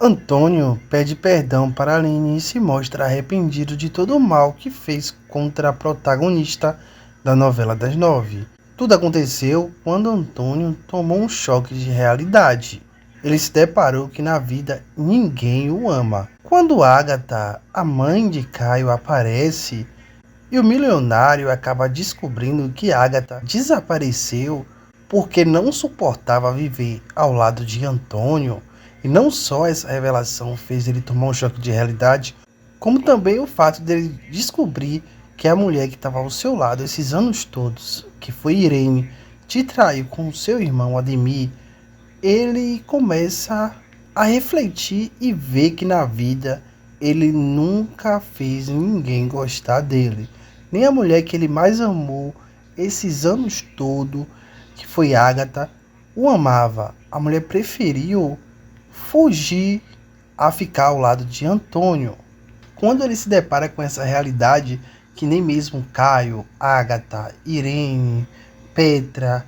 Antônio pede perdão para Aline e se mostra arrependido de todo o mal que fez contra a protagonista da novela das 9. Tudo aconteceu quando Antônio tomou um choque de realidade. Ele se deparou que na vida ninguém o ama. Quando Agatha, a mãe de Caio, aparece e o milionário acaba descobrindo que Agatha desapareceu porque não suportava viver ao lado de Antônio. E não só essa revelação fez ele tomar um choque de realidade, como também o fato dele descobrir que a mulher que estava ao seu lado esses anos todos, que foi Irene, te traiu com seu irmão Ademir. Ele começa a refletir e ver que na vida ele nunca fez ninguém gostar dele. Nem a mulher que ele mais amou esses anos todos, que foi Agatha, o amava. A mulher preferiu fugir a ficar ao lado de Antônio. Quando ele se depara com essa realidade que nem mesmo Caio, Agatha, Irene, Petra,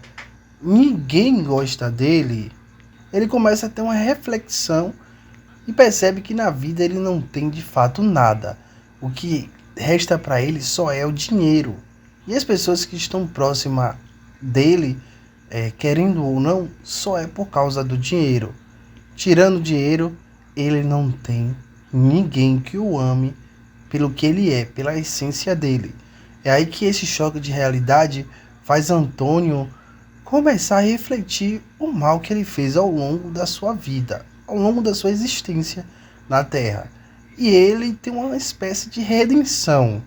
ninguém gosta dele, ele começa a ter uma reflexão e percebe que na vida ele não tem de fato nada. O que resta para ele só é o dinheiro. E as pessoas que estão próximas dele, querendo ou não, só é por causa do dinheiro. Tirando o dinheiro, ele não tem ninguém que o ame pelo que ele é, pela essência dele. É aí que esse choque de realidade faz Antônio começar a refletir o mal que ele fez ao longo da sua vida, ao longo da sua existência na Terra. E ele tem uma espécie de redenção.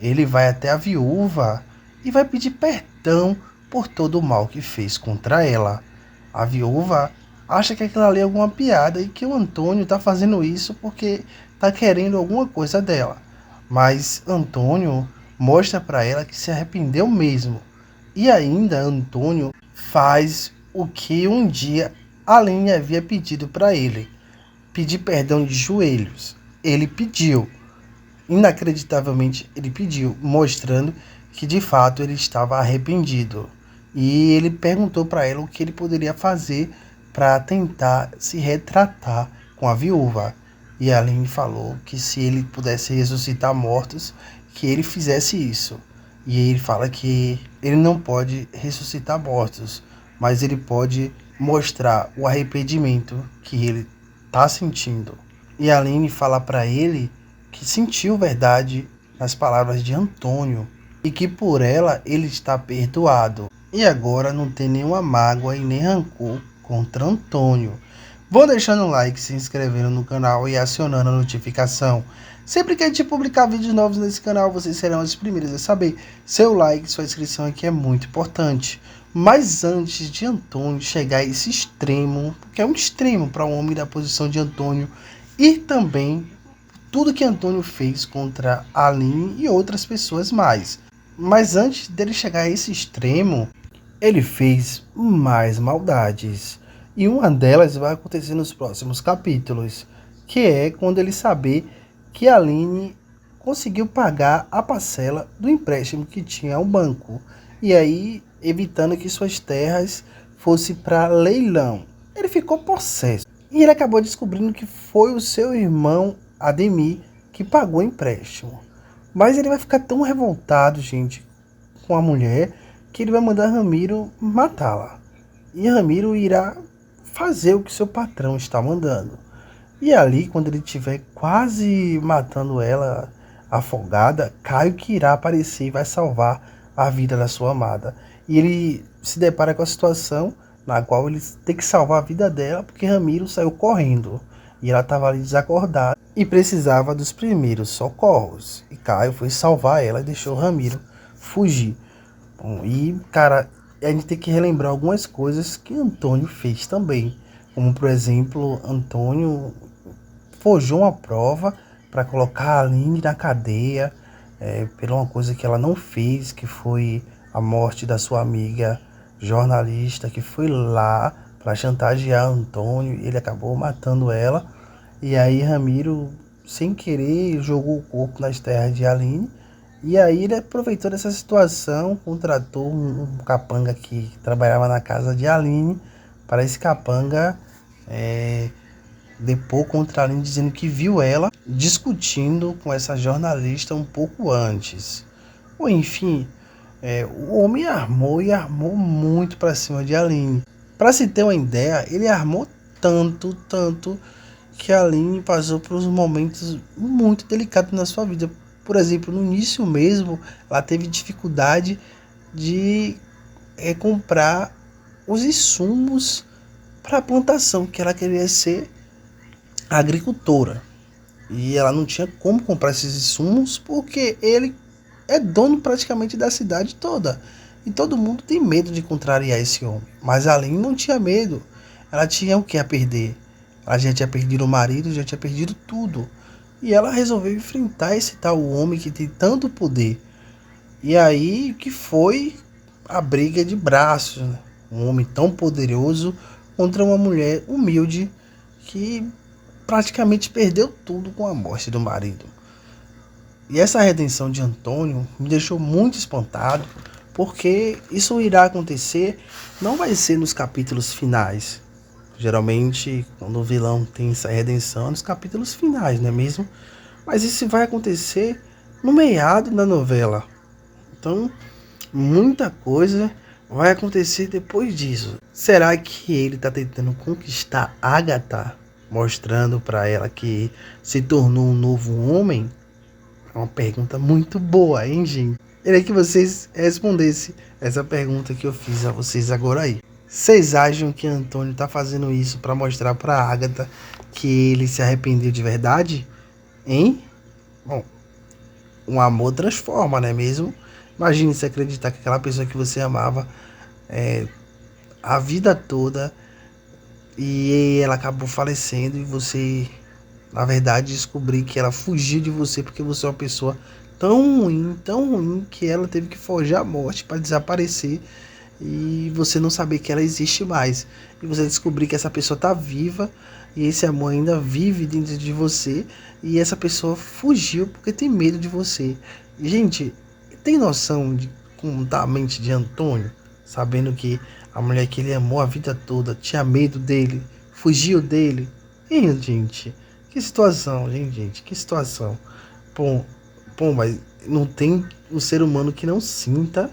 Ele vai até a viúva e vai pedir perdão por todo o mal que fez contra ela. A viúva acha que aquilo ali é alguma piada e que o Antônio está fazendo isso porque está querendo alguma coisa dela. Mas Antônio mostra para ela que se arrependeu mesmo. E ainda Antônio faz o que um dia Aline havia pedido para ele: pedir perdão de joelhos. Ele pediu, inacreditavelmente ele pediu, mostrando que de fato ele estava arrependido. E ele perguntou para ela o que ele poderia fazer para tentar se retratar com a viúva. E a Aline falou que se ele pudesse ressuscitar mortos, que ele fizesse isso. E ele fala que ele não pode ressuscitar mortos, mas ele pode mostrar o arrependimento que ele está sentindo. E a Aline fala para ele que sentiu verdade nas palavras de Antônio e que por ela ele está perdoado. E agora não tem nenhuma mágoa e nem rancor contra Antônio. Vou deixando um like, se inscrevendo no canal e acionando a notificação. Sempre que a gente publicar vídeos novos nesse canal, vocês serão os primeiros a saber. Seu like, sua inscrição aqui é muito importante. Mas antes de Antônio chegar a esse extremo, que é um extremo para um homem da posição de Antônio, e também tudo que Antônio fez contra Aline e outras pessoas mais. Mas antes dele chegar a esse extremo, ele fez mais maldades. E uma delas vai acontecer nos próximos capítulos, que é quando ele saber que a Aline conseguiu pagar a parcela do empréstimo que tinha ao banco. E aí, evitando que suas terras fossem para leilão. Ele ficou possesso. E ele acabou descobrindo que foi o seu irmão Ademir que pagou o empréstimo. Mas ele vai ficar tão revoltado, gente, com a mulher, que ele vai mandar Ramiro matá-la. E Ramiro irá fazer o que seu patrão está mandando. E ali, quando ele estiver quase matando ela, afogada, Caio que irá aparecer e vai salvar a vida da sua amada. E ele se depara com a situação na qual ele tem que salvar a vida dela, porque Ramiro saiu correndo. E ela estava ali desacordada e precisava dos primeiros socorros. E Caio foi salvar ela e deixou Ramiro fugir. Bom, e, cara, a gente tem que relembrar algumas coisas que Antônio fez também. Como, por exemplo, Antônio forjou uma prova para colocar a Aline na cadeia por uma coisa que ela não fez, que foi a morte da sua amiga jornalista, que foi lá para chantagear Antônio, e ele acabou matando ela. E aí Ramiro, sem querer, jogou o corpo nas terras de Aline. E aí ele aproveitou dessa situação, contratou um capanga que trabalhava na casa de Aline, para esse capanga depor contra a Aline, dizendo que viu ela discutindo com essa jornalista um pouco antes. Ou enfim, o homem armou e armou muito para cima de Aline. Para se ter uma ideia, ele armou tanto que a Aline passou por uns momentos muito delicados na sua vida. Por exemplo, no início mesmo, ela teve dificuldade de comprar os insumos para a plantação, que ela queria ser agricultora. E ela não tinha como comprar esses insumos porque ele é dono praticamente da cidade toda. E todo mundo tem medo de contrariar esse homem. Mas a Aline não tinha medo. Ela tinha o que a perder. Ela já tinha perdido o marido, já tinha perdido tudo. E ela resolveu enfrentar esse tal homem que tem tanto poder. E aí que foi a briga de braços, né? Um homem tão poderoso contra uma mulher humilde que praticamente perdeu tudo com a morte do marido. E essa redenção de Antônio me deixou muito espantado, porque isso irá acontecer, não vai ser nos capítulos finais. Geralmente, quando o vilão tem essa redenção, é nos capítulos finais, não é mesmo? Mas isso vai acontecer no meado da novela. Então, muita coisa vai acontecer depois disso. Será que ele está tentando conquistar Agatha, mostrando para ela que se tornou um novo homem? É uma pergunta muito boa, hein, gente? Queria que vocês respondessem essa pergunta que eu fiz a vocês agora aí. Vocês acham que Antônio está fazendo isso para mostrar para Agatha que ele se arrependeu de verdade? Hein? Bom, um amor transforma, não é mesmo? Imagine se acreditar que aquela pessoa que você amava a vida toda e ela acabou falecendo e você, na verdade, descobrir que ela fugiu de você porque você é uma pessoa tão ruim que ela teve que forjar a morte para desaparecer e você não saber que ela existe mais. E você descobrir que essa pessoa está viva e esse amor ainda vive dentro de você e essa pessoa fugiu porque tem medo de você. Gente, tem noção de como tá a mente de Antônio? Sabendo que a mulher que ele amou a vida toda tinha medo dele, fugiu dele. E, gente, que situação, gente, que situação. Bom, mas não tem um ser humano que não sinta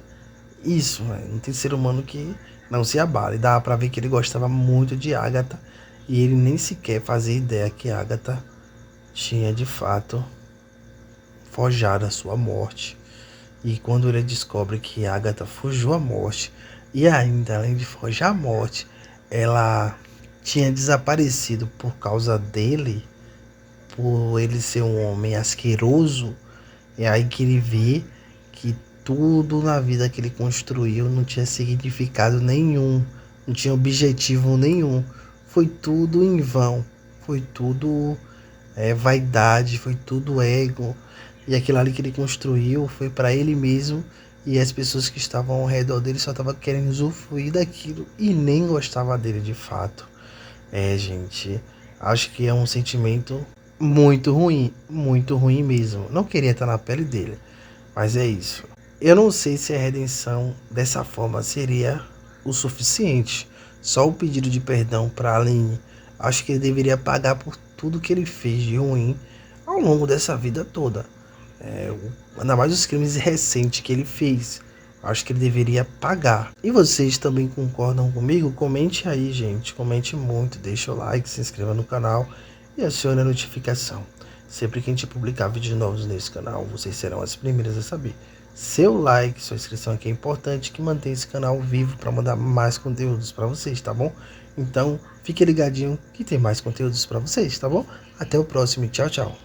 isso, né? Não tem ser humano que não se abale. Dá pra ver que ele gostava muito de Agatha e ele nem sequer fazia ideia que Agatha tinha de fato forjado a sua morte. E quando ele descobre que Agatha forjou a morte e ainda, além de forjar a morte, ela tinha desaparecido por causa dele, por ele ser um homem asqueroso, é aí que ele vê que tudo na vida que ele construiu não tinha significado nenhum, não tinha objetivo nenhum. Foi tudo em vão, foi tudo vaidade, foi tudo ego. E aquilo ali que ele construiu foi para ele mesmo e as pessoas que estavam ao redor dele só estavam querendo usufruir daquilo e nem gostava dele de fato. Gente, acho que é um sentimento muito ruim mesmo. Não queria estar na pele dele, mas é isso. Eu não sei se a redenção dessa forma seria o suficiente. Só o pedido de perdão para Aline. Acho que ele deveria pagar por tudo que ele fez de ruim ao longo dessa vida toda. Ainda mais os crimes recentes que ele fez. Acho que ele deveria pagar. E vocês também concordam comigo? Comente aí, gente. Comente muito, deixa o like, se inscreva no canal e acione a notificação. Sempre que a gente publicar vídeos novos nesse canal, vocês serão as primeiras a saber. Seu like, sua inscrição aqui é importante, que mantém esse canal vivo para mandar mais conteúdos para vocês, tá bom? Então, fique ligadinho que tem mais conteúdos para vocês, tá bom? Até o próximo e tchau, tchau.